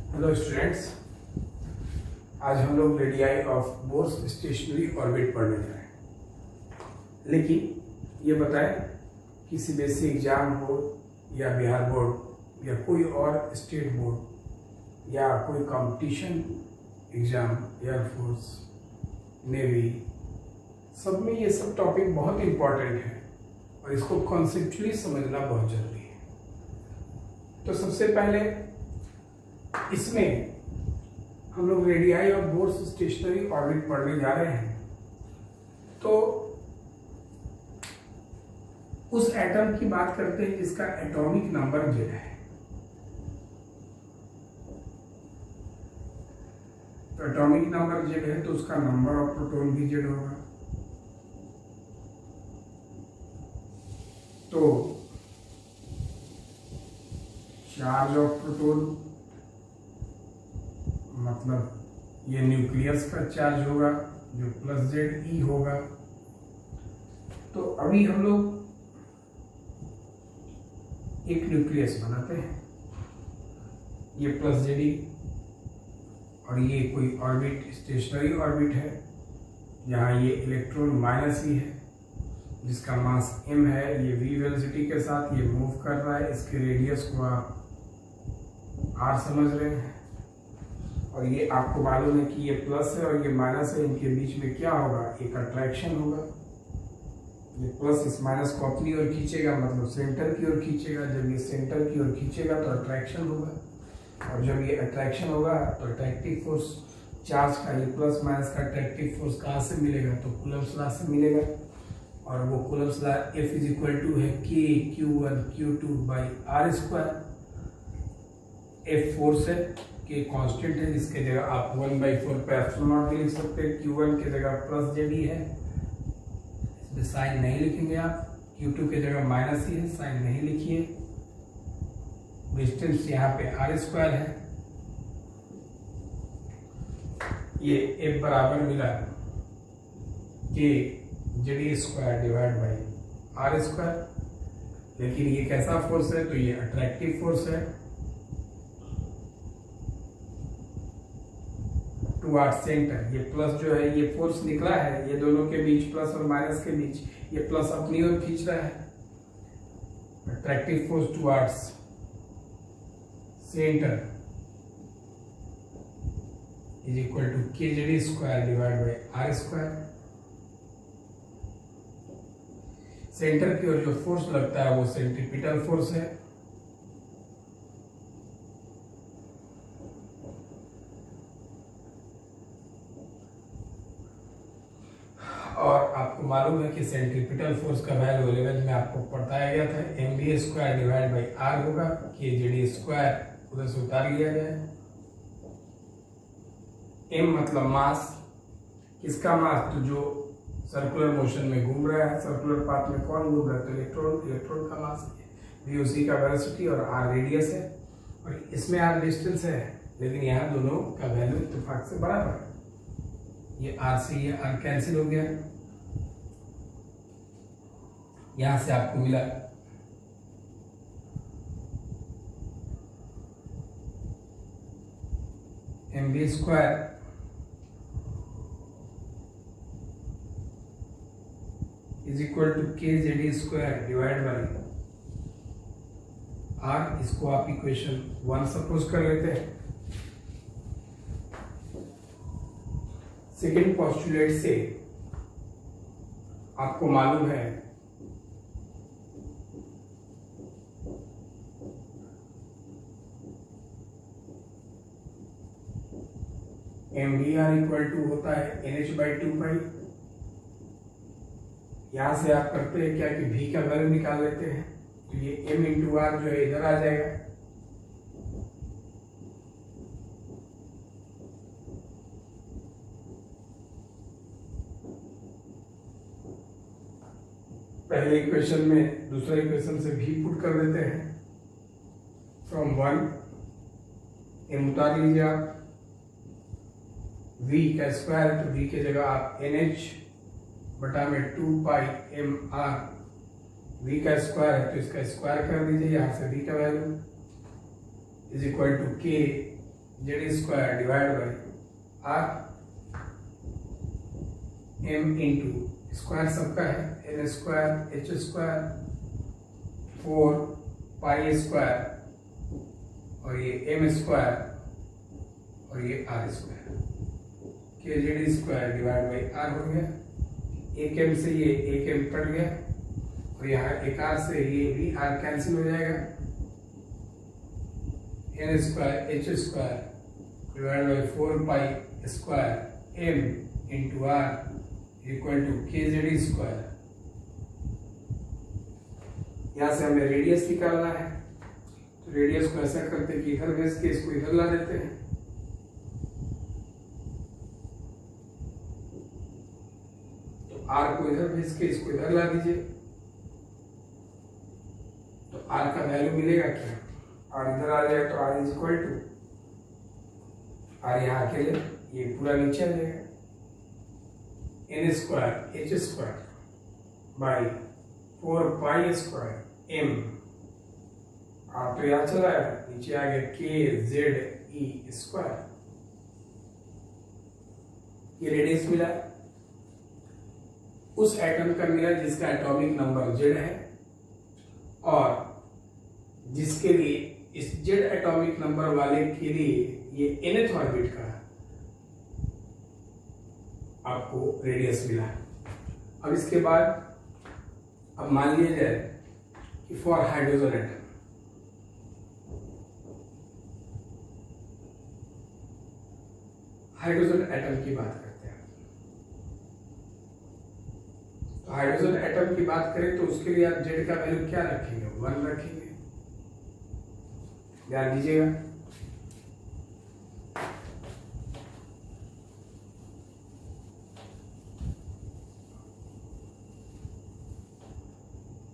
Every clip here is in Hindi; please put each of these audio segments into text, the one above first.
हेलो स्टूडेंट्स, आज हम लोग radii of bourse stationery orbit पढ़ने जा रहे हैं। लेकिन ये बताएं, किसी बेसिक एग्जाम हो या बिहार बोर्ड या कोई और स्टेट बोर्ड या कोई कंपटीशन एग्जाम, एयरफोर्स, नेवी, सब में ये सब टॉपिक बहुत इम्पोर्टेंट है और इसको कॉन्सेप्चुअली समझना बहुत जरूरी है। तो सबसे पहले इसमें हम लोग radii of bourse stationery orbit पढ़ने जा रहे हैं। तो उस एटम की बात करते हैं जिसका एटॉमिक नंबर जेड है। तो एटॉमिक नंबर जेड है तो उसका नंबर ऑफ प्रोटॉन भी जेड होगा। तो चार्ज ऑफ प्रोटॉन मतलब ये न्यूक्लियस का चार्ज होगा जो प्लस जेड ई होगा। तो अभी हम लोग एक न्यूक्लियस बनाते हैं, ये प्लस जेड ई, और ये कोई ऑर्बिट स्टेशनरी ऑर्बिट है जहाँ ये इलेक्ट्रॉन माइनस ई है जिसका मास m है। ये v वेलोसिटी के साथ ये मूव कर रहा है। इसके रेडियस को आप r समझ रहे हैं और ये आपको मालूम है कि ये प्लस है और ये माइनस है। इनके बीच में क्या होगा? एक अट्रैक्शन होगा। ये प्लस इस माइनस को अपनी ओर खींचेगा, मतलब सेंटर की ओर खींचेगा। जब ये सेंटर की ओर खींचेगा तो अट्रैक्शन होगा, और जब ये अट्रैक्शन होगा तो अट्रैक्टिव फोर्स चार्ज का, ये प्लस माइनस का अट्रैक्टिव फोर्स कहाँ से मिलेगा? तो कूलम्ब्स लॉ से मिलेगा। और वो Coulomb's law F is equal to है K(Q1Q2)/r²। F फोर्स है, K कांस्टेंट है जिसके जगह आप 1/4 पे एप्सिलॉन नॉट भी लिख सकते हैं। Q1 की जगह प्लस जेड ई है, इसमें साइन नहीं लिखेंगे आप। Q2 की जगह माइनस ई है, साइन नहीं लिखिए। डिस्टेंस यहाँ पे r² है। ये F बराबर मिला K (Zd²/r²। लेकिन ये कैसा फोर्स है? तो ये अट्रैक्टिव फोर्स है टुवर्ड सेंटर। ये प्लस जो है, ये फोर्स निकला है ये दोनों के बीच, प्लस और माइनस के बीच, ये प्लस अपनी ओर खींच रहा है। Attractive force towards centre is equal to KZd²/r²। Centre की ओर जो फोर्स लगता है वो सेंट्रीपिटल फोर्स है। और आपको मालूम है कि सेंट्रीपिटल फोर्स का वैल्यू 11 में आपको बताया गया था, mv²/r होगा। KZd² उधर से उतार लिया जाए। m मतलब मास, किसका मास? तो जो सर्कुलर मोशन में घूम रहा है, सर्कुलर पाथ में कौन घूम रहा है? तो इलेक्ट्रॉन का मास है। v उसी का वेलोसिटी और r रेडियस है, और इसमें r डिस्टेंस है, लेकिन यहाँ दोनों का वैल्यू इत्तेफाक से बराबर है। ये r से ये r कैंसिल हो गया। यहां से आपको मिला mv² is equal to KZd²/r। इसको आप इक्वेशन 1 सपोज कर लेते हैं। सेकेंड पोस्टुलेट से आपको मालूम है mvr इक्वल टू होता है NH/2π। यहां से आप करते हैं क्या कि v का वैल्यू निकाल लेते हैं, तो ये m × r जो है इधर आ जाएगा। पहले इक्वेशन में दूसरे इक्वेशन से v पुट कर देते हैं। फ्रॉम 1 m उतार लीजिए आप, v का स्क्वायर, तो v की जगह आप NH बटा में 2πmr, v का स्क्वायर है तो इसका स्क्वायर कर दीजिए। यहाँ से v का value is equal to k Z square divide by R M into square सबका है N square H square 4 pi square और ये एम स्क्वायर और ये R square K Z square divide by R हो गया। एक एम से ये एक एम कट गया और यहाँ एक आर से ये भी आर कैंसिल हो जाएगा। N square H square divide by 4 pi square M into R equal to K Z square. यहाँ से हमें रेडियस निकालना है, तो रेडियस को ऐसा करते कि इधर भेज के इसको इधर ला देते हैं। तो आर को इधर भेज के इसको इधर ला दीजिए, तो आर का वैल्यू मिलेगा क्या? आर इधर आ जाएगा तो R is equal to R यहाँ अकेले ये पूरा नीचे आ जाएगा N square H square by 4 pi square M. R तो यहाँ चला है, नीचे आ गया के जेड ई स्क्वायर। ये रेडियस मिला उस एटम का मिला जिसका एटॉमिक नंबर जेड है और जिसके लिए इस जेड एटॉमिक नंबर वाले के लिए ये nth ऑर्बिट का आपको रेडियस मिला। अब इसके बाद अब मान लिया जाए कि फॉर हाइड्रोजन एटम की बात करते हैं। तो हाइड्रोजन एटम की बात करें तो उसके लिए आप जेड का वैल्यू क्या रखेंगे? 1 रखेंगे। ध्यान दीजिएगा,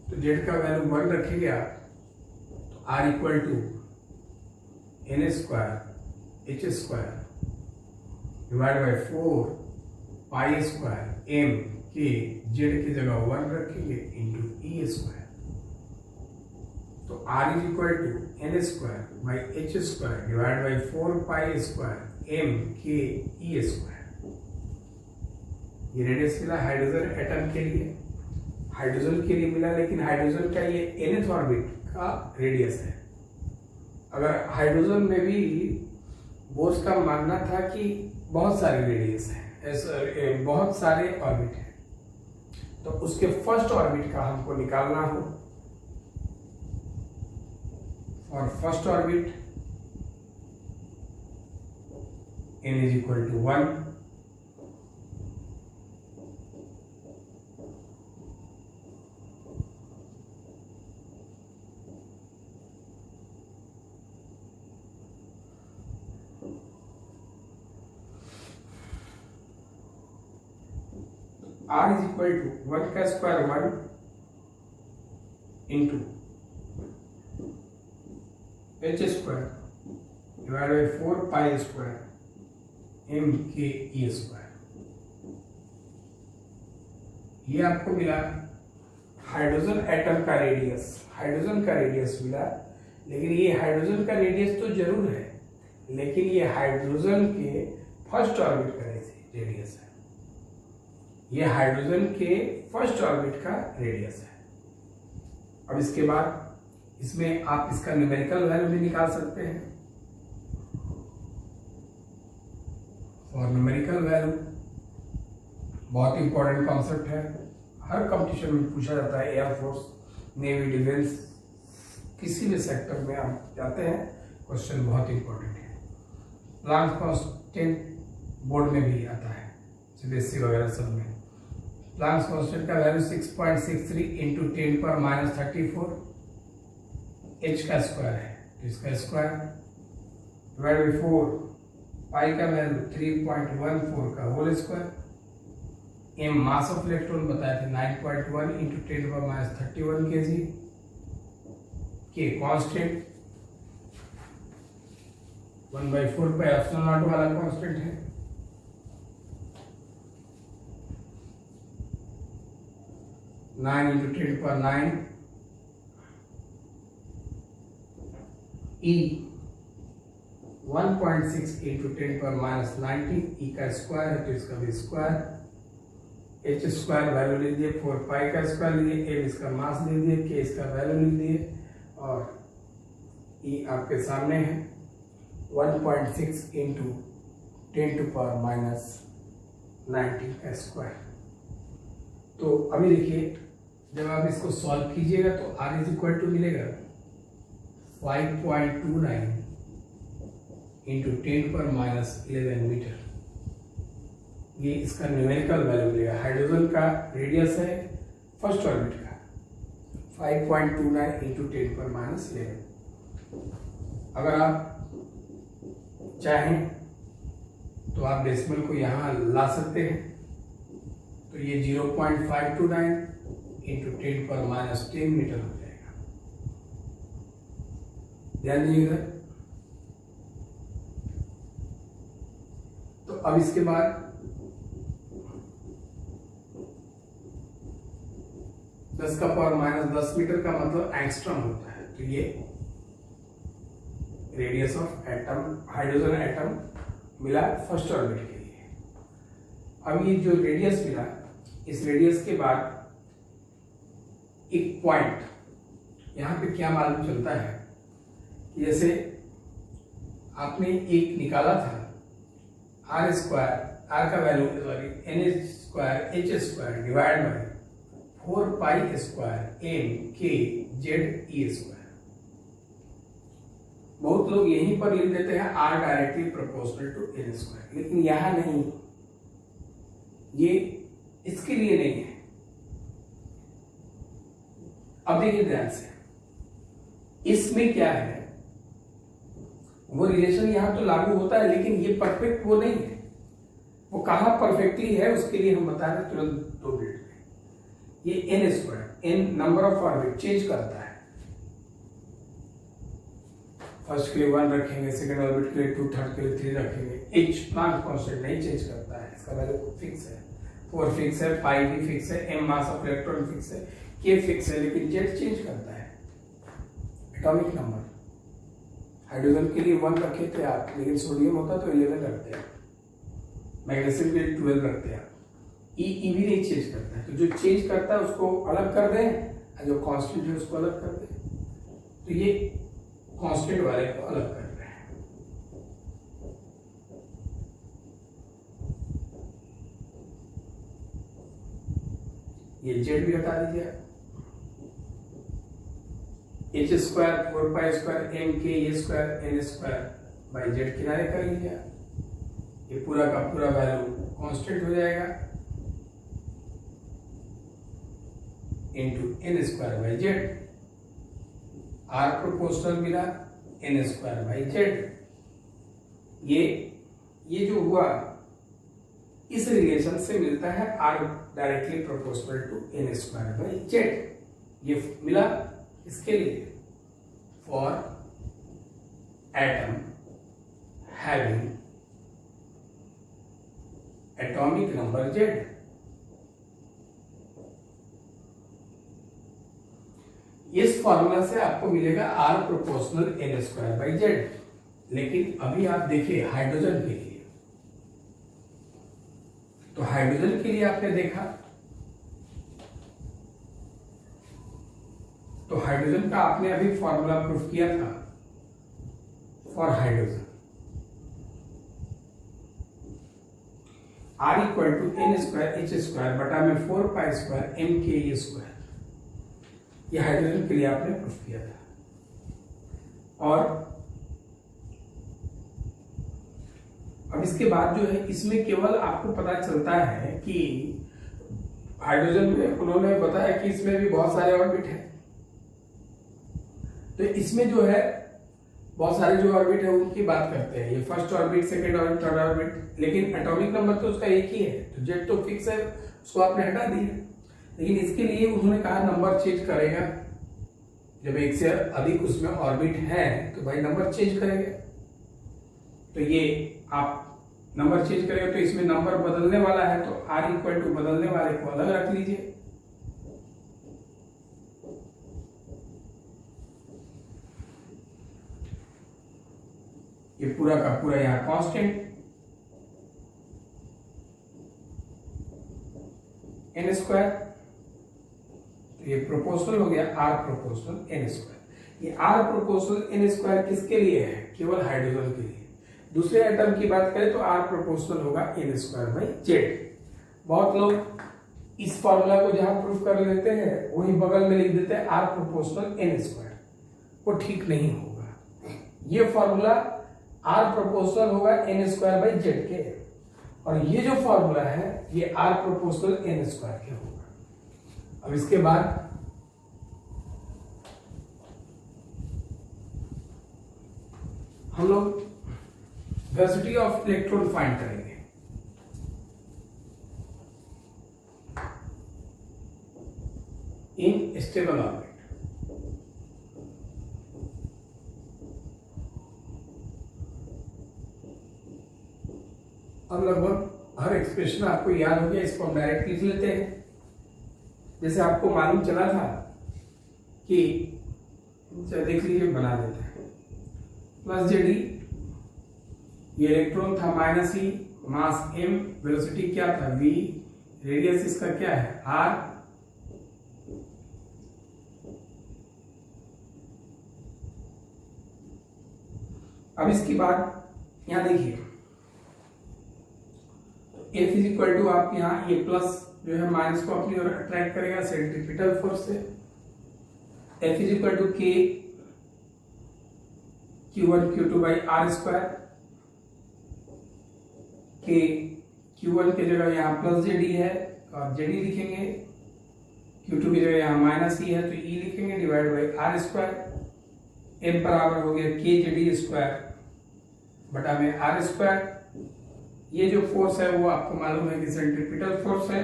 तो जेड का वैल्यू 1 रखेंगे आप, तो R equal to N square H square divide by 4 pi square M K Z की जगह 1 रखेंगे इंटू ई स्क्वायर। तो R is equal to N square by H square divide by 4 pi square M K E square. ये रेडियस मिला हाइड्रोजन एटम के लिए, हाइड्रोजन के लिए मिला, लेकिन हाइड्रोजन का ये nth ऑर्बिट का रेडियस है। अगर हाइड्रोजन में भी बोस का मानना था कि बहुत सारे रेडियस हैं, बहुत सारे ऑर्बिट हैं, तो उसके फर्स्ट ऑर्बिट का हमको निकालना हो। और first orbit n is equal to 1, r is equal to 1 का square 1 into H square divide by 4 pi square M K E square. ये आपको मिला हाइड्रोजन एटम का रेडियस, हाइड्रोजन का रेडियस मिला। लेकिन ये हाइड्रोजन का रेडियस तो जरूर है, लेकिन ये हाइड्रोजन के फर्स्ट ऑर्बिट का रेडियस है। ये हाइड्रोजन के फर्स्ट ऑर्बिट का रेडियस है। अब इसके बाद इसमें आप इसका न्यूमेरिकल वैल्यू भी निकाल सकते हैं। और न्यूमेरिकल वैल्यू बहुत इंपॉर्टेंट कॉन्सेप्ट है, हर कंपटीशन में पूछा जाता है। एयरफोर्स, नेवी, डिफेंस, किसी भी सेक्टर में आप जाते हैं, क्वेश्चन बहुत इंपॉर्टेंट है। प्लांक कांस्टेंट बोर्ड में भी आता है, सीबीएसई वगैरह सब में। प्लांक कांस्टेंट का वैल्यू 6.63 इंटू 10 पर -34 एच का स्क्वायर है, इसका स्क्वायर डिवाइड बाई 4 पाई का वैल्यू 3.14 का whole square. M mass of electron बताए थे 9.1 इंटू 10 पर -31 kg। के कांस्टेंट 1/4 पे एप्सिलॉन नॉट वाला कांस्टेंट है। नाइन इंटू 10 पर 9 ई 1.6 इंटू 10⁻19 ई का स्क्वायर है तो इसका भी स्क्वायर, एच स्क्वायर वैल्यू ले दिए, 4 पाई का स्क्वायर लिए, एम इसका मास ले दिए, के इसका वैल्यू ले दिए और ई आपके सामने है 1.6 इंटू 10⁻19 का स्क्वायर। तो अभी देखिए जब आप इसको सॉल्व कीजिएगा तो r इज इक्वल टू मिलेगा 5.29 इंटू 10⁻11 मीटर। ये इसका न्यूमेरिकल वैल्यू मिलेगा। हाइड्रोजन का रेडियस है फर्स्ट ऑर्बिट का 5.29 इंटू 10⁻11। अगर आप चाहें तो आप डेसिमल को यहाँ ला सकते हैं, तो ये 0.529 इंटू 10⁻10 मीटर हो जाएगा। ध्यान दीजिएगा। तो अब इसके बाद दस का पावर -10 मीटर का मतलब एंगस्ट्रॉम होता है। तो ये radius of atom, hydrogen atom मिला फर्स्ट ऑर्बिट के लिए। अब ये जो रेडियस मिला, इस रेडियस के बाद एक पॉइंट, यहां पे क्या मालूम चलता है, जैसे आपने एक निकाला था आर स्क्वायर, आर का value sorry N square H square divide by 4 pi square M K Z E square. बहुत लोग यहीं पर लिख देते हैं R directly proportional to N square, लेकिन यहां नहीं, ये इसके लिए नहीं है। अब देखिए ध्यान से, इसमें क्या है, वो रिलेशन यहां तो लागू होता है लेकिन ये परफेक्ट वो नहीं है। वो कहां परफेक्टली है उसके लिए हम बता रहे तुरंत 2 मिनट में। ये N square, N number of orbit change करता है। फर्स्ट के लिए 1 रखेंगे, सेकंड ऑर्बिट के लिए 2, थर्ड के लिए 3 रखेंगे। एच प्लांट कांस्टेंट नहीं चेंज करता है, इसका वैल्यू फिक्स है। 4 फिक्स है, 5 भी फिक्स है, M mass of electron fix है, के फिक्स है, लेकिन जेड चेंज करता है। एटॉमिक नंबर हाइड्रोजन के लिए 1 रखे थे आप, लेकिन सोडियम होता तो 11 रखते हैं, मैग्नीशियम के लिए 12 रखते हैं। ई भी नहीं चेंज करता है, तो जो चेंज करता है उसको अलग कर दें और जो कांस्टेंट है उसको अलग कर दें। तो ये कांस्टेंट वाले को अलग कर रहे हैं। ये जेड भी हटा दीजिए, H square 4 pi square M K A square N square by Z किनारे कर लीजिए। ये पूरा का पूरा वैल्यू कांस्टेंट हो जाएगा into N square by Z. R proportional मिला एन स्क्वायर बाई जेड। ये जो हुआ इस रिलेशन से मिलता है R directly proportional to N square by Z. ये मिला इसके लिए for atom having atomic number Z. इस फॉर्मूला से आपको मिलेगा R proportional N square by Z. लेकिन अभी आप देखिए हाइड्रोजन के लिए, तो हाइड्रोजन के लिए आपने देखा तो हाइड्रोजन का आपने अभी फॉर्मूला प्रूफ किया था for hydrogen, R equal to N square H square बटा में 4 pi square M K A square. ये हाइड्रोजन के लिए आपने प्रूफ किया था। और अब इसके बाद जो है इसमें केवल आपको पता चलता है कि हाइड्रोजन में उन्होंने बताया कि इसमें भी बहुत सारे ऑर्बिट हैं। तो इसमें जो है बहुत सारे जो ऑर्बिट है उनकी बात करते हैं, ये first orbit, second orbit, third orbit, लेकिन एटॉमिक नंबर तो उसका एक ही है। तो जेड तो फिक्स है, उसको आपने हटा दिया। लेकिन इसके लिए उन्होंने कहा नंबर चेंज करेगा, जब एक से अधिक उसमें ऑर्बिट है तो भाई नंबर चेंज करेगा। तो ये आप नंबर चेंज करेगा तो इसमें नंबर बदलने वाला है, तो आर इक्वल टू बदलने वाले को अलग रख लीजिए। ये पूरा का पूरा यहाँ कांस्टेंट n स्क्वायर, तो ये प्रोपोर्शनल हो गया r प्रोपोर्शनल n स्क्वायर। ये r प्रोपोर्शनल n स्क्वायर किसके लिए है? केवल हाइड्रोजन के लिए। दूसरे एटम की बात करें तो r प्रोपोर्शनल होगा n स्क्वायर बाई z। बहुत लोग इस फॉर्मूला को जहां प्रूफ कर लेते हैं वही बगल में लिख देते हैं r प्रोपोर्शनल n स्क्वायर, वो ठीक नहीं होगा। ये फॉर्मूला r प्रोपोर्शनल होगा n स्क्वायर बाई z के, और ये जो फॉर्मूला है ये r प्रोपोर्शनल n स्क्वायर के होगा। अब इसके बाद हम लोग वेलोसिटी ऑफ इलेक्ट्रॉन फाइंड करेंगे। इन स्टेबल ऑर्बिट, अब लगभग हर एक्सप्रेशन आपको याद हो गया, इसको हम डायरेक्ट लिख लेते हैं। जैसे आपको मालूम चला था कि देख लीजिए, बना देते हैं, प्लस जेडी, ये इलेक्ट्रॉन था माइनस ई, मास m, वेलोसिटी क्या था v, रेडियस इसका क्या है r, अब इसकी बात यहां देखिए, F इज इक्वल टू, आप यहाँ ये प्लस जो है माइनस को अपनी ओर अट्रैक्ट करेगा सेंट्रीपिटल फोर्स से। F is equal to k Q1 Q2 by R square, K Q1 की जगह यहाँ प्लस जेडी है और जेडी लिखेंगे, Q2 की जगह यहाँ माइनस ई है तो ई लिखेंगे, divide by R square, m बराबर हो गया के जेडी स्क्वायर बटा में आर स्क्वायर। ये जो फोर्स है वो आपको मालूम है कि सेंट्रीपिटल फोर्स है,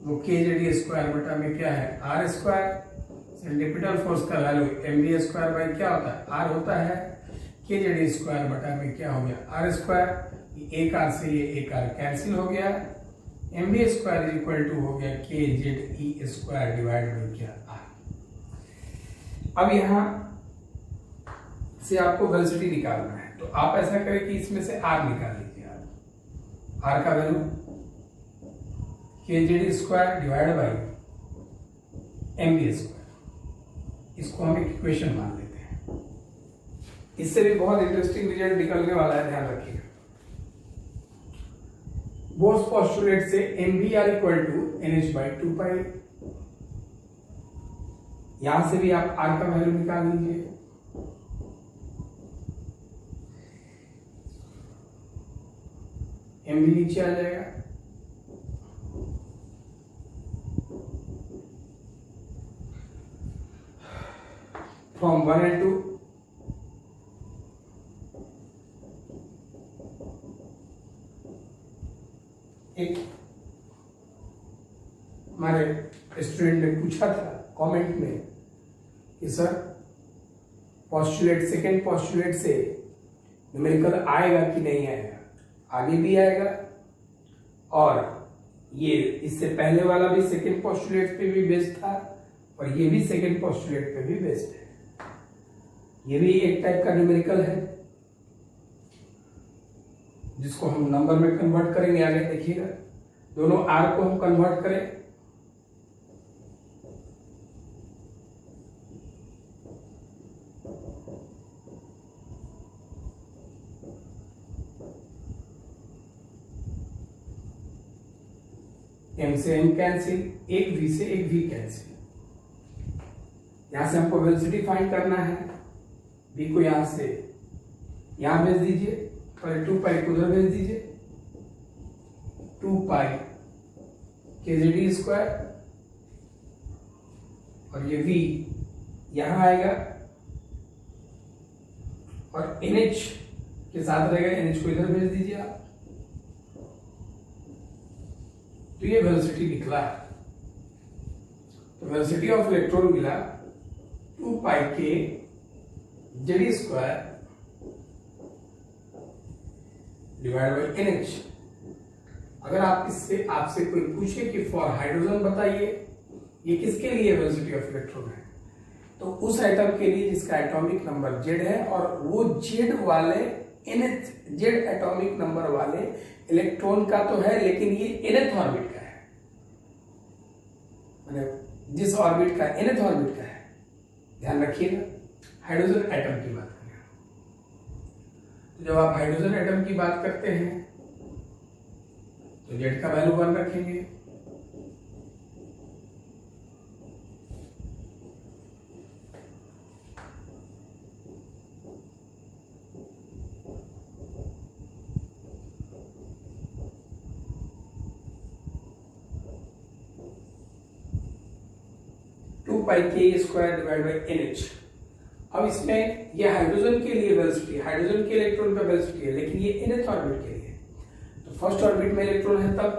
वो के जेडी स्क्वायर बटा में क्या है आर स्क्वायर। सेंट्रीपिटल फोर्स का वैल्यू mv स्क्वायर बाई क्या होता है r होता है, के जेडी स्क्वायर बटा में क्या हो गया आर स्क्वायर। एक आर से ये एक आर कैंसिल हो गया, mv square is equal to हो गया K Z E square divide by क्या आर। अब यहाँ से आपको वेलोसिटी निकालना है, तो आप ऐसा करें कि इसमें से r निकाल लीजिए। r का वैल्यू के Z e square divide by mv square, इसको हम एक इक्वेशन मान लेते हैं। इससे भी बहुत इंटरेस्टिंग रिजल्ट निकलने वाला है, ध्यान रखिएगा। बोस पोस्टुलेट से mv R equal to nh by 2 pi, यहां से भी आप r का वैल्यू निकाल लीजिए। mv नीचे आ जाएगा, फ्रॉम 1 and 2 एक हमारे स्टूडेंट ने पूछा था कमेंट में कि सर पोस्टुलेट, सेकेंड पोस्टुलेट से न्यूमेरिकल आएगा कि नहीं आएगा। आगे भी आएगा, और ये इससे पहले वाला भी सेकेंड पोस्टुलेट पे भी बेस्ड था, और ये भी सेकेंड पोस्टुलेट पे भी बेस्ड है। ये भी एक टाइप का न्यूमेरिकल है जिसको हम नंबर में कन्वर्ट करेंगे। आगे देखिएगा, दोनों आर को हम कन्वर्ट करें, m से m कैंसिल, एक v से एक v कैंसिल। यहां से हमको वेलोसिटी फाइंड करना है, v को यहां से यहां भेज दीजिए, और 2 पाई को उधर भेज दीजिए, 2 पाई के जेडी स्क्वायर, और ये v यहां आएगा और NH के साथ रहेगा, NH को इधर भेज दीजिए आप। तो ये वेलोसिटी निकला है। तो वेलोसिटी ऑफ इलेक्ट्रॉन मिला 2 pi K Z e square divide by NH। अगर आप इससे आपसे कोई पूछे कि फॉर हाइड्रोजन बताइए ये किसके लिए वेलोसिटी ऑफ इलेक्ट्रॉन है, तो उस एटम के लिए जिसका एटॉमिक नंबर Z है और वो Z वाले nth जेड एटॉमिक नंबर वाले इलेक्ट्रॉन का तो है, लेकिन ये nth ऑर्बिट का है, मतलब जिस ऑर्बिट का nth ऑर्बिट का है, ध्यान रखिएगा। हाइड्रोजन एटम की बात करें तो जब आप हाइड्रोजन एटम की बात करते हैं तो जेड का वैल्यू 1 रखेंगे, पाई के स्क्वायर डिवाइड बाई NH। अब इसमें ये हाइड्रोजन के लिए वेलोसिटी, हाइड्रोजन के इलेक्ट्रॉन का वेलोसिटी है, लेकिन ये nth ऑर्बिट के लिए, तो फर्स्ट ऑर्बिट में इलेक्ट्रॉन है तब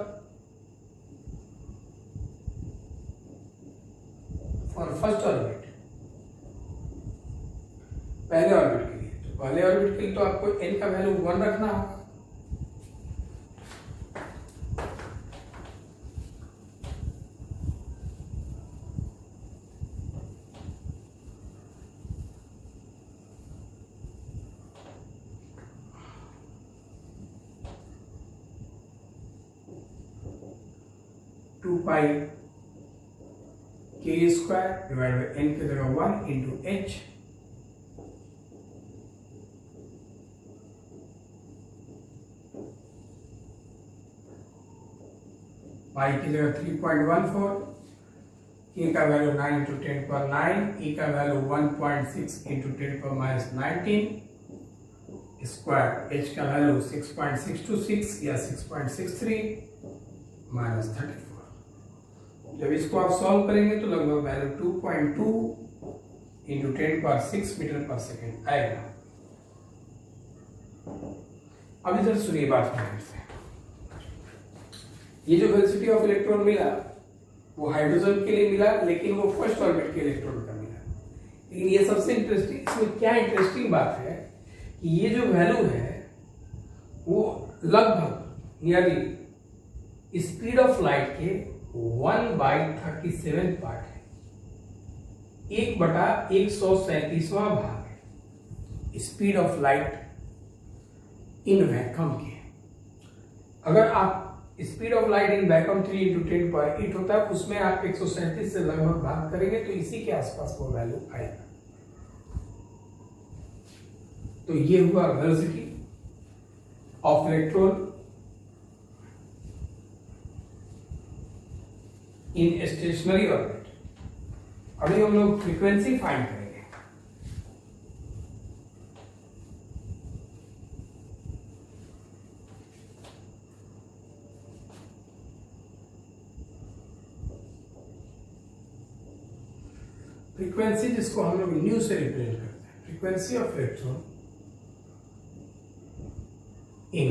फॉर फर्स्ट ऑर्बिट, पहले ऑर्बिट के लिए, तो पहले ऑर्बिट के लिए तो आपको n का वैल्यू 1 रखना होगा। टू पाई के स्क्वायर डिवाइड बाई n की जगह 1 इंटू h, पाई की जगह 3.14, k का वैल्यू 9 इंटू 10 पर 9, e का वैल्यू 1.6 इंटू 10 पर -19 स्क्वायर, h का वैल्यू 6.626 या 6.63 -34। जब इसको आप सॉल्व करेंगे तो लगभग वैल्यू 2.2 इंटू 10 पर 6 मीटर पर सेकेंड आएगा। अब इधर सुनिए बात ध्यान से, ये जो वेलोसिटी ऑफ इलेक्ट्रॉन मिला वो हाइड्रोजन के लिए मिला, लेकिन वो फर्स्ट ऑर्बिट के इलेक्ट्रॉन का मिला। लेकिन ये सबसे इंटरेस्टिंग, इसमें क्या इंटरेस्टिंग बात है कि ये जो वैल्यू है वो लगभग नियरली स्पीड ऑफ लाइट के 1/37 पार्ट है, 1/137वां भाग है speed of light in vacuum के। अगर आप speed of light in vacuum 3 into 10 पर 8 होता है, उसमें आप 137 से लगभग भाग करेंगे तो इसी के आसपास वो वैल्यू आएगा। तो ये हुआ velocity of electron in stationery orbit. अभी हम लोग फ्रीक्वेंसी फाइंड करेंगे। फ्रीक्वेंसी जिसको हम लोग न्यू से रिप्रेजेंट करते हैं, frequency of electron in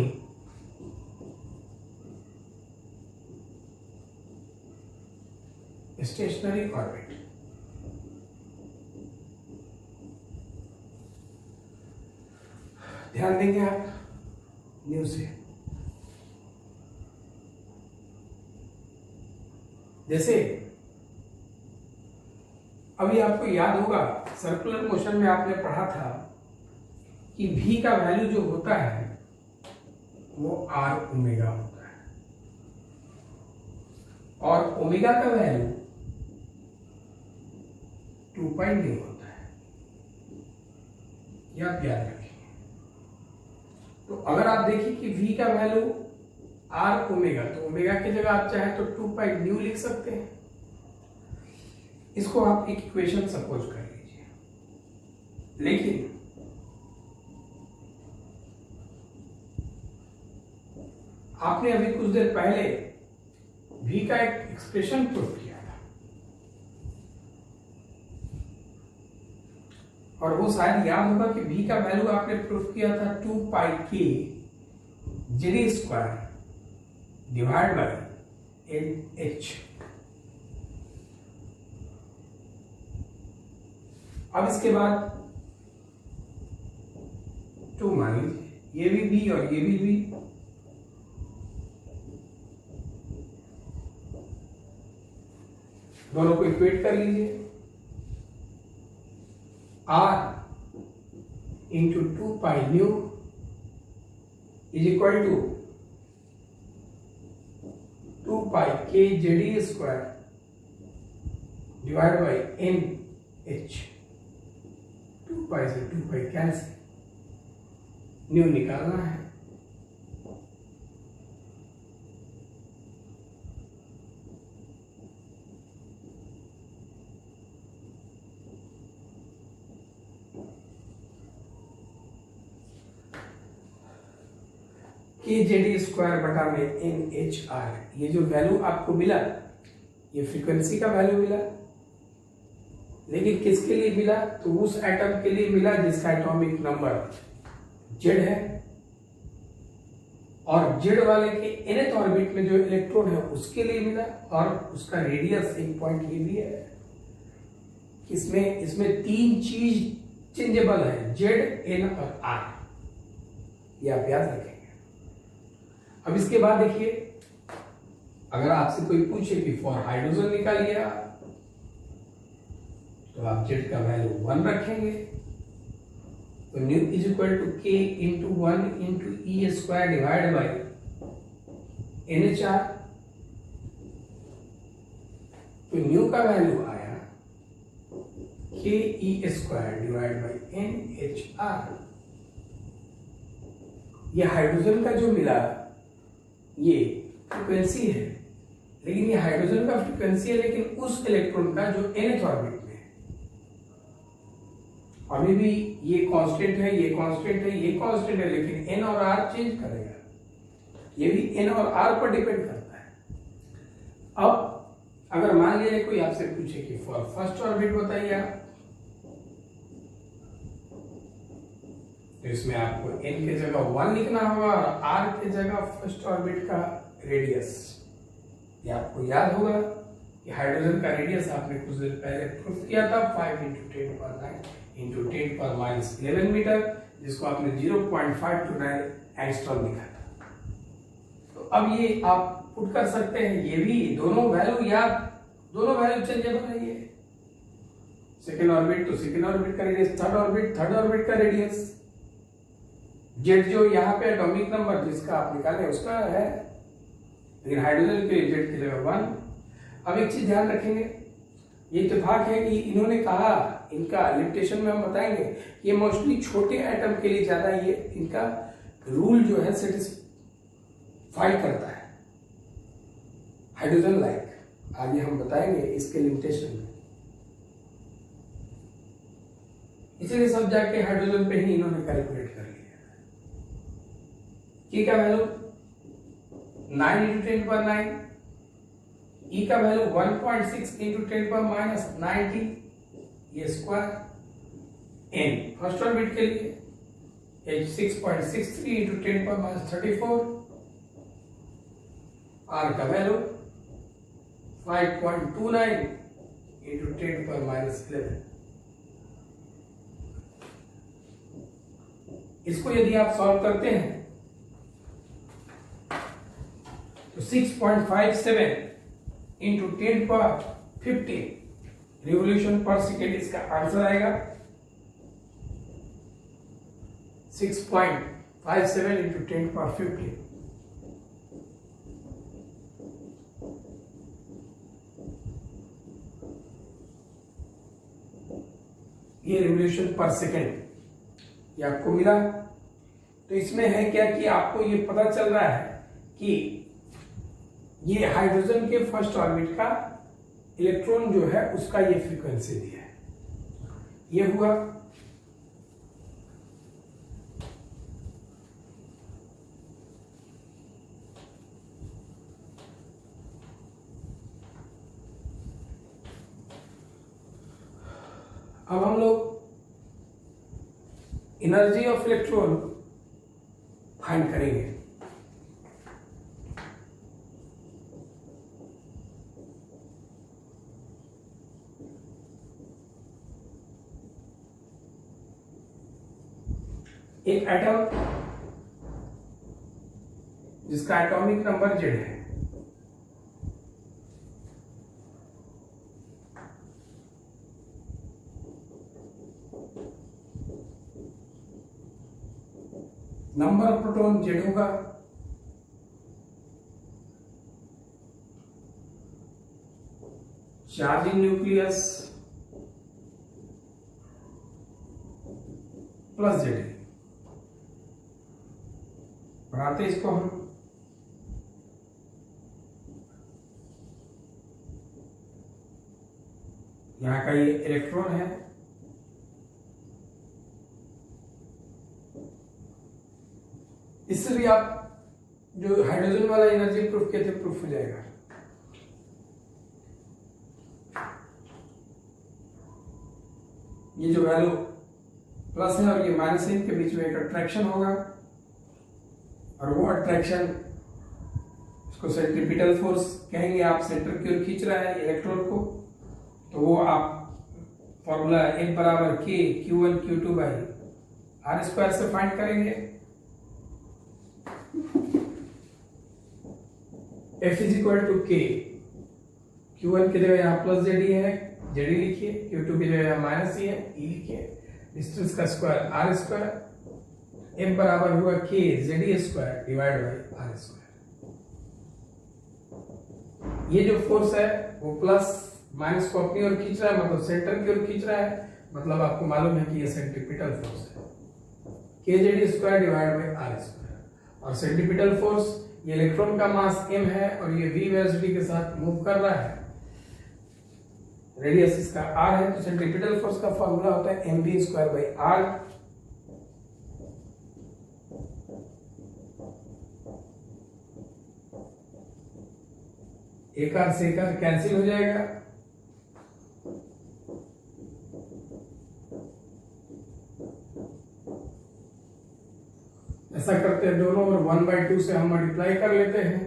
stationery orbit. ध्यान देंगे आप न्यू से, जैसे अभी आपको याद होगा सर्कुलर मोशन में आपने पढ़ा था कि v का वैल्यू जो होता है वो r ओमेगा होता है, और ओमेगा का वैल्यू 2.0 होता है, यह आप याद रखिए। तो अगर आप देखिए कि v का वैल्यू r ओमेगा, तो ओमेगा की जगह आप चाहे तो 2πν लिख सकते हैं। इसको आप एक इक्वेशन सपोज कर लीजिए, लेकिन आपने अभी कुछ देर पहले v का एक एक्सप्रेशन प्रूफ किया था, और वो शायद याद होगा कि v का वैल्यू आपने प्रूफ किया था 2πk Z square divide by NH। अब इसके बाद 2 मान लीजिए, ये भी b और ये भी b, दोनों को इक्वेट कर लीजिए। r into 2πν is equal to 2 pi K Z e square divide by N H. 2 pi से 2 पाई कैंसिल, न्यू निकालना है। के जेडी स्क्वायर बटा में एन एच आर, ये जो वैल्यू आपको मिला ये फ्रीक्वेंसी का वैल्यू मिला, लेकिन किसके लिए मिला? तो उस एटम के लिए मिला जिसका एटॉमिक नंबर जेड है, और जेड वाले के nth ऑर्बिट में जो इलेक्ट्रॉन है उसके लिए मिला, और उसका रेडियस एक पॉइंट ये भी है। इसमें 3 चीज चेंजेबल है, जेड, एन और आर, ये आप याद रखेंगे। अब इसके बाद देखिए, अगर आपसे कोई पूछे कि फॉर हाइड्रोजन निकालिए आप, तो आप जेड का वैल्यू 1 रखेंगे, तो nu is equal to K into 1 into E square divide by N H R. तो न्यू का वैल्यू आया K E square divide by N H R. ये हाइड्रोजन का जो मिला ये फ्रीक्वेंसी है, लेकिन ये हाइड्रोजन का फ्रीक्वेंसी है, लेकिन उस इलेक्ट्रॉन का जो nth ऑर्बिट में है। अभी भी ये कांस्टेंट है, ये कांस्टेंट है, ये कांस्टेंट है, लेकिन n और r चेंज करेगा, ये भी n और r पर डिपेंड करता है। अब अगर मान लिया कोई आपसे पूछे कि फॉर फर्स्ट ऑर्बिट बताइए आप, तो इसमें आपको n के जगह 1 लिखना होगा और r के जगह फर्स्ट ऑर्बिट का रेडियस। ये आपको याद होगा कि हाइड्रोजन का रेडियस आपने कुछ देर पहले प्रूफ किया था, 5 × 10⁻9 × 10⁻11 मीटर, जिसको आपने 0.529 एंगस्ट्रॉम लिखा था। तो अब ये आप पुट कर सकते हैं, ये भी दोनों वैल्यू याद, दोनों वैल्यू चेंजेबल है। ये सेकेंड ऑर्बिट तो सेकेंड ऑर्बिट का रेडियस, थर्ड ऑर्बिट का रेडियस, जेड जो यहाँ पे एटॉमिक नंबर जिसका आप निकाले उसका है, लेकिन हाइड्रोजन के जेड की जगह 1। अब एक चीज ध्यान रखेंगे, ये इत्तेफाक है कि इन्होंने कहा, इनका लिमिटेशन में हम बताएंगे, ये मोस्टली छोटे एटम के लिए ज्यादा ये इनका रूल जो है सेटिस्फाई करता है, हाइड्रोजन लाइक। आगे हम बताएंगे इसके लिमिटेशन में, इसीलिए सब जाके हाइड्रोजन पे ही इन्होंने कैलकुलेट कर लिया। के का वैल्यू 9 × 10⁻9, ई का वैल्यू 1.6 × 10⁻90, ये स्क्वायर, एन फर्स्ट ऑर्बिट के लिए 6.63 × 10⁻34, आर का वैल्यू 5.29 × 10⁻11। इसको यदि आप सॉल्व करते हैं तो 6.57 × 10⁻15 रिवोल्यूशन पर सेकेंड इसका आंसर आएगा। 6.57 × 10⁻15। ये रिवोल्यूशन पर सेकेंड ये आपको मिला। तो इसमें है क्या कि आपको ये पता चल रहा है कि ये हाइड्रोजन के फर्स्ट ऑर्बिट का इलेक्ट्रॉन जो है उसका ये फ्रीक्वेंसी दिया है, ये हुआ। अब हम लोग एनर्जी ऑफ इलेक्ट्रॉन फाइंड करेंगे। एक एटम जिसका एटॉमिक नंबर जेड है, number number of proton Z होगा, charge in nucleus plus Z. बनाते इसको हम, यहां का ये इलेक्ट्रॉन है, इससे भी आप जो हाइड्रोजन वाला एनर्जी प्रूफ किए थे प्रूफ हो जाएगा। ये जो वैल्यू प्लस है और ये माइनस है, इनके बीच में एक अट्रैक्शन होगा, और वो अट्रैक्शन इसको सेंट्रीपिटल फोर्स कहेंगे। आप सेंटर की ओर खींच रहा है इलेक्ट्रॉन को, तो वो आप फॉर्मूला F बराबर K Q1 Q2 by R square से फाइंड करेंगे। F is equal to K, Q1 की जगह यहाँ प्लस जेडी है, जेडी लिखिए, Q2 की जगह यहाँ माइनस ई है, ई लिखिए, डिस्टेंस का स्क्वायर R स्क्वायर, F बराबर हुआ K JD square divide by R square. ये जो फोर्स है वो प्लस माइनस को अपनी ओर खींच रहा है, मतलब सेंटर की ओर खींच रहा है, मतलब आपको मालूम है कि ये सेंट्रीपिटल फोर्स है, K JD square divide by R square. और सेंट्रीपिटल फोर्स, ये इलेक्ट्रॉन का मास m है और ये v वेलोसिटी के साथ मूव कर रहा है, रेडियस इसका r है, तो सेंट्रीपिटल फोर्स का फॉर्मूला होता है mv स्क्वायर बाई r। एक r से एक r कैंसिल हो जाएगा, ऐसा करते हैं दोनों, और 1/2 से हम मल्टीप्लाई कर लेते हैं।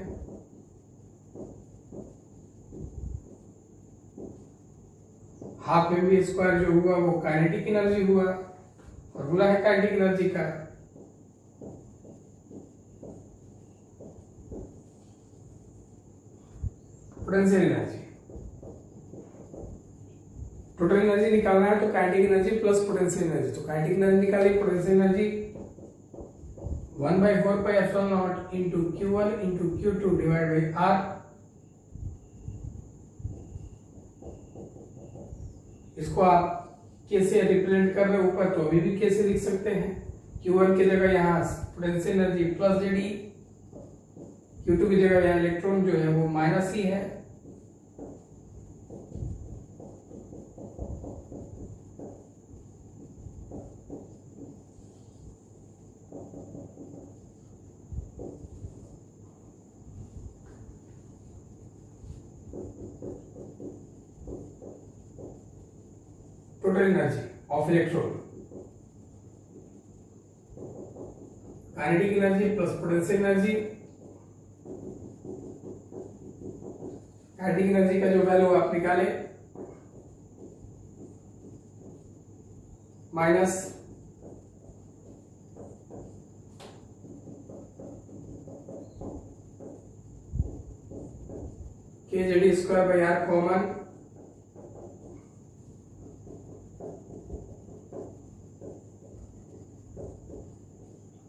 हाफ mv स्क्वायर जो हुआ वो काइनेटिक एनर्जी हुआ, फॉर्मूला है काइनेटिक एनर्जी का। पोटेंशियल एनर्जी, टोटल एनर्जी निकालना है तो kinetic energy plus potential energy, तो काइनेटिक एनर्जी निकालिए, potential energy 1/4 pi epsilon not into Q1 into Q2 divide by R। इसको आप कैसे रिप्रेजेंट कर रहे हो ऊपर, तो अभी भी कैसे लिख सकते हैं, Q1 की जगह यहाँ potential energy plus JD, Q2 की जगह यहाँ इलेक्ट्रॉन जो है वो माइनस ही है, total energy of electron, kinetic energy plus potential energy. Kinetic energy का जो वैल्यू आप निकाले minus K JD square by R common,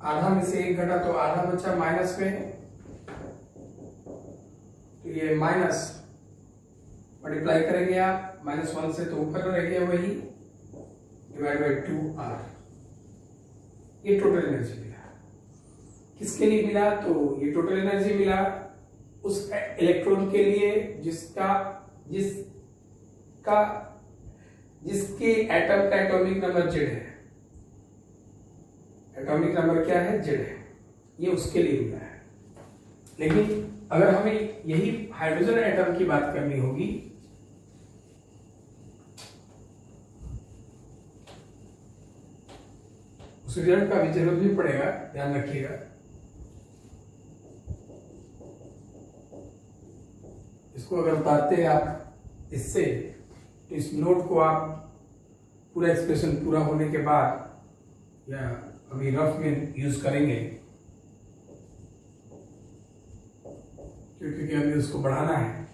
आधा में से एक घटा तो आधा बचा माइनस में, तो ये माइनस मल्टीप्लाई करेंगे आप -1 से, तो ऊपर रह गया वही, डिवाइड बाई 2R। ये टोटल एनर्जी मिला, किसके लिए मिला, तो ये टोटल एनर्जी मिला उस इलेक्ट्रॉन के लिए जिसके एटम का एटॉमिक नंबर Z है, एटॉमिक नंबर क्या है, Z है, ये उसके लिए मिला है। लेकिन अगर हमें यही हाइड्रोजन एटम की बात करनी होगी, उस रिजल्ट का भी जरूरत भी पड़ेगा, ध्यान रखिएगा। इसको अगर उतारते हैं आप इससे, तो इस नोट को आप पूरा एक्सप्रेशन पूरा होने के बाद या अभी रफ में यूज करेंगे, क्योंकि अभी उसको बढ़ाना है।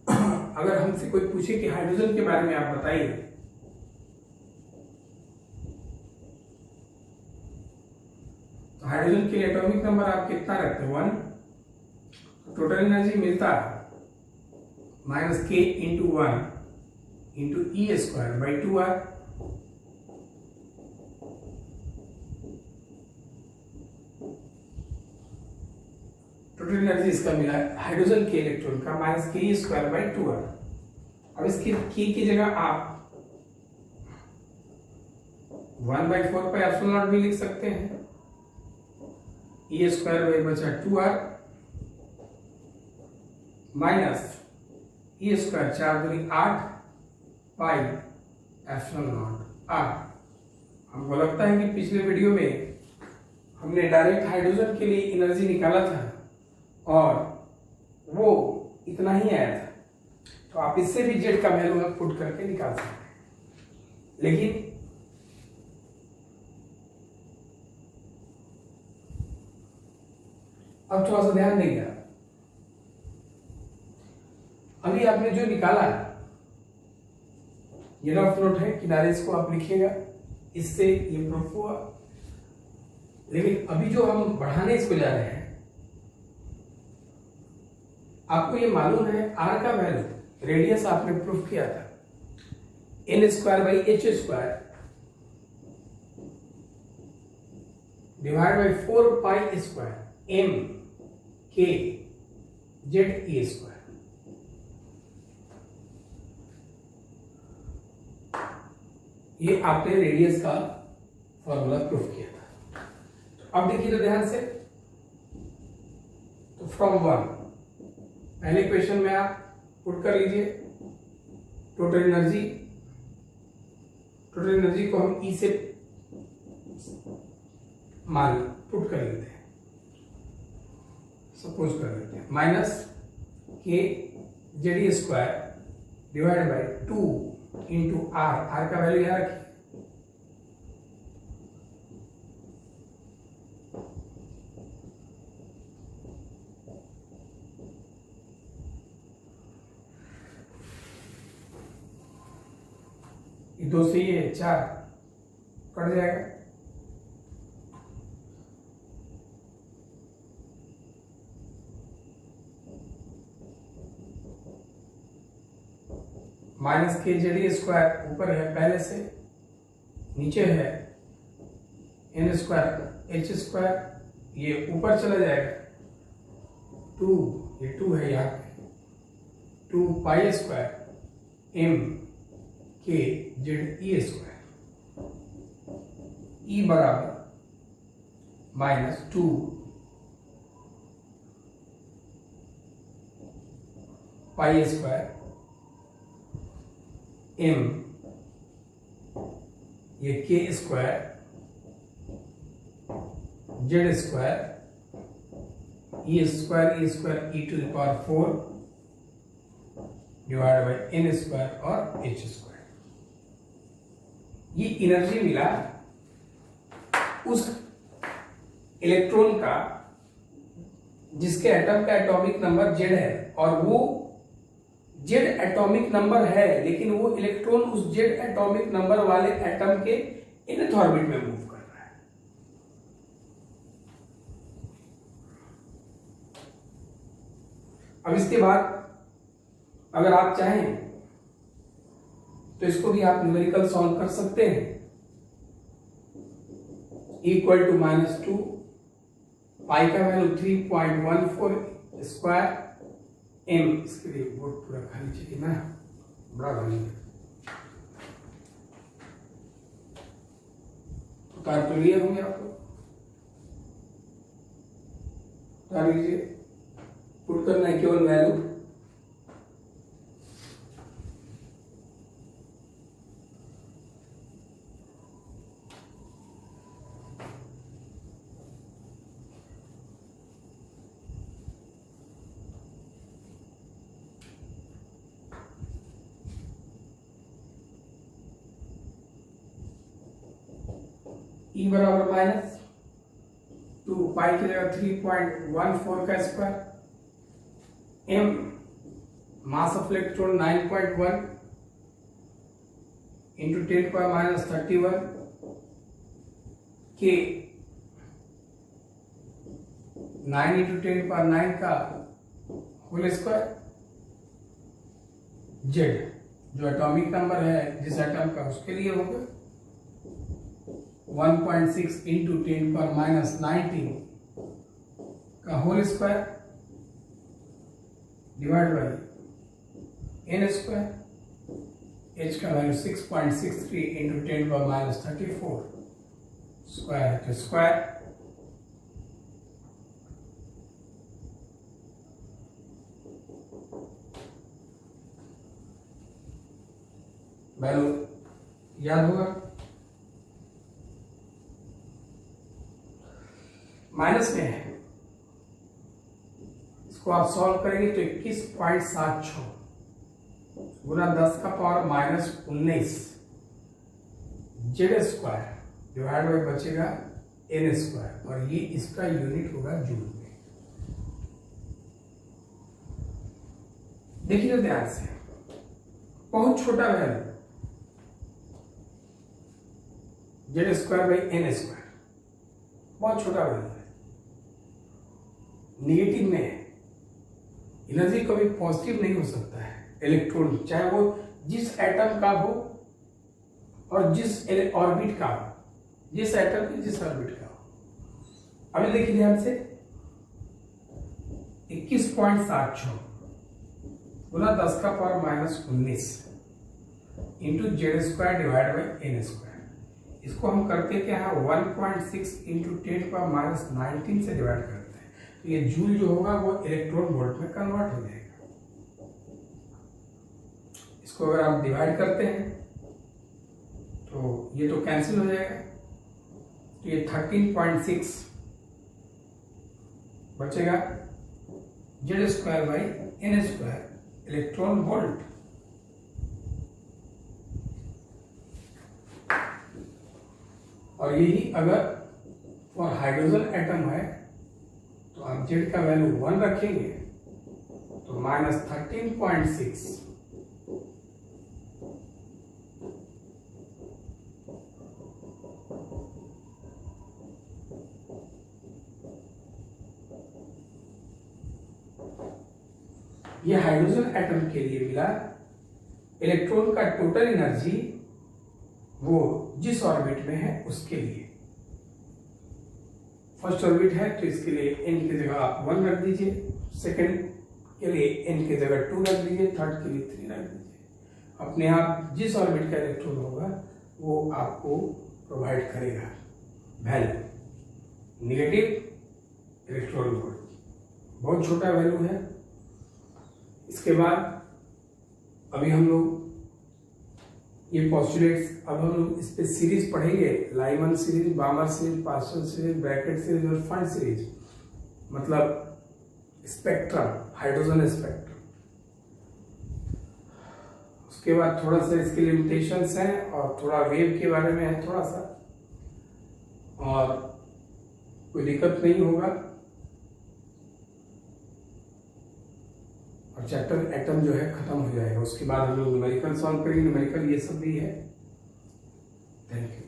अगर हमसे कोई पूछे कि हाइड्रोजन के बारे में आप बताइए, तो तो हाइड्रोजन के लिए एटॉमिक नंबर आप कितना रखते हैं 1, टोटल एनर्जी मिलता है माइनस के into 1 into E square by 2r। Total energy इसका मिला हाइड्रोजन के इलेक्ट्रॉन का माइनस के स्क्वायर बाई 2r। अब इसकी के की जगह आप 1/4 पे एप्सिलॉन नॉट भी लिख सकते हैं। ई स्क्वायर बाई बचा 2r माइनस ई स्क्वायर 4 दूनी 8 पाई एप्सिलॉन नॉट r। हमको लगता है कि पिछले वीडियो में हमने डायरेक्ट हाइड्रोजन के लिए एनर्जी निकाला था और वो इतना ही आया था, तो आप इससे भी जेड का वैल्यू पुट करके निकाल सकते हैं। लेकिन अब थोड़ा सा ध्यान देंगे, अभी आपने जो निकाला ये रफ नोट है, किनारे इसको आप लिखिएगा, इससे ये प्रूफ हुआ। लेकिन अभी जो हम बढ़ाने इसको जा रहे हैं, आपको ये मालूम है r का वैल्यू रेडियस आपने प्रूफ किया था n square by h square divide by 4 pi square m k z e square. ये आपने रेडियस का फॉर्मूला प्रूफ किया था। तो अब देखिए तो ध्यान से, तो फ्रॉम 1 पहले क्वेश्चन में आप पुट कर लीजिए टोटल एनर्जी को हम ई से मान पुट कर लेते हैं, सपोज कर लेते हैं minus K Z square divide by 2 into R का वैल्यू यहां रखिए, ये 2 से ये 4 कट जाएगा, माइनस के जेड स्क्वायर ऊपर है पहले से, नीचे है एन स्क्वायर एच स्क्वायर, ये ऊपर चला जाएगा 2, ये 2 है यहाँ पे 2 pi square M K Z E square, E बराबर माइनस 2 पाई स्क्वायर एम ये K square Z square E square E to the power 4 divide by N square और एच स्क्वायर। ये एनर्जी मिला उस इलेक्ट्रॉन का जिसके एटम का एटॉमिक नंबर जेड है, और वो जेड एटॉमिक नंबर है लेकिन वो इलेक्ट्रॉन उस जेड एटॉमिक नंबर वाले एटम के nth ऑर्बिट में मूव कर रहा है। अब इसके बाद अगर आप चाहें तो इसको भी आप न्यूमेरिकल सॉल्व कर सकते हैं, इक्वल टू -2 पाई का वैल्यू 3.14 स्क्वायर एम, इसके लिए बोर्ड पूरा खाली चाहिए ना, बड़ा खाली उतार तो लिए होंगे आप लोग, उतार लीजिए, पुट करना है केवल वैल्यू, ई बराबर -2 पाई की जगह 3.14 का square M mass of electron 9.1 into 10⁻³ के 9 इंटू 10⁹ का होल स्क्वायर, जेड जो एटॉमिक नंबर है जिस एटम का उसके लिए होगा 1.6 इंटू 10⁻19 का whole square divide by n square, h का value 6.63 into 10⁻34 square K square, value याद होगा। माइनस में है, इसको आप सॉल्व करेंगे तो 21.76 गुना 10 का power -19 Z square divide by बचेगा n स्क्वायर, और ये इसका यूनिट होगा जूल में। देखिए ध्यान से, बहुत छोटा value Z square by n square, बहुत छोटा वैल्यू है, निगेटिव में है। एनर्जी कभी पॉजिटिव नहीं हो सकता है। इलेक्ट्रॉन चाहे वो जिस एटम का हो और जिस ऑर्बिट का हो, जिस एटम की जिस ऑर्बिट का हो। अभी देखिए ध्यान से, 21.76 गुना 10 का power -19 into Z square divide by n square. इसको हम करते क्या है, 1.6 इंटू 10⁻19 से डिवाइड करते हैं, तो ये जूल जो होगा वो इलेक्ट्रॉन वोल्ट में कन्वर्ट हो जाएगा। इसको अगर आप डिवाइड करते हैं तो ये तो कैंसिल हो जाएगा, तो ये 13.6 बचेगा Z square by n square electron volt. और यही अगर फॉर हाइड्रोजन एटम है तो आप जेड का वैल्यू 1 रखेंगे तो -13.6 ये हाइड्रोजन एटम के लिए मिला। इलेक्ट्रॉन का टोटल एनर्जी वो जिस ऑर्बिट में है उसके लिए, फर्स्ट ऑर्बिट है तो इसके लिए n की जगह आप 1 रख दीजिए, सेकंड के लिए n की जगह 2 रख दीजिए, थर्ड के लिए 3 रख दीजिए। अपने आप जिस ऑर्बिट का इलेक्ट्रॉन होगा वो आपको प्रोवाइड करेगा वैल्यू। निगेटिव इलेक्ट्रॉन वोल्ट बहुत छोटा वैल्यू है। इसके बाद अभी हम लोग ये पॉस्टुलेट्स, अब हम लोग इस पे सीरीज पढ़ेंगे, Lyman series, बामर series, pascal series, Brackett series और फंड सीरीज, मतलब स्पेक्ट्रम, हाइड्रोजन स्पेक्ट्रम। उसके बाद थोड़ा सा इसके लिमिटेशंस हैं और थोड़ा वेव के बारे में है थोड़ा सा, और कोई दिक्कत नहीं होगा। और चैप्टर एटम जो है खत्म हो जाएगा। उसके बाद हम लोग न्यूमेरिकल सॉल्व करेंगे, न्यूमेरिकल ये सब भी है। Thank you.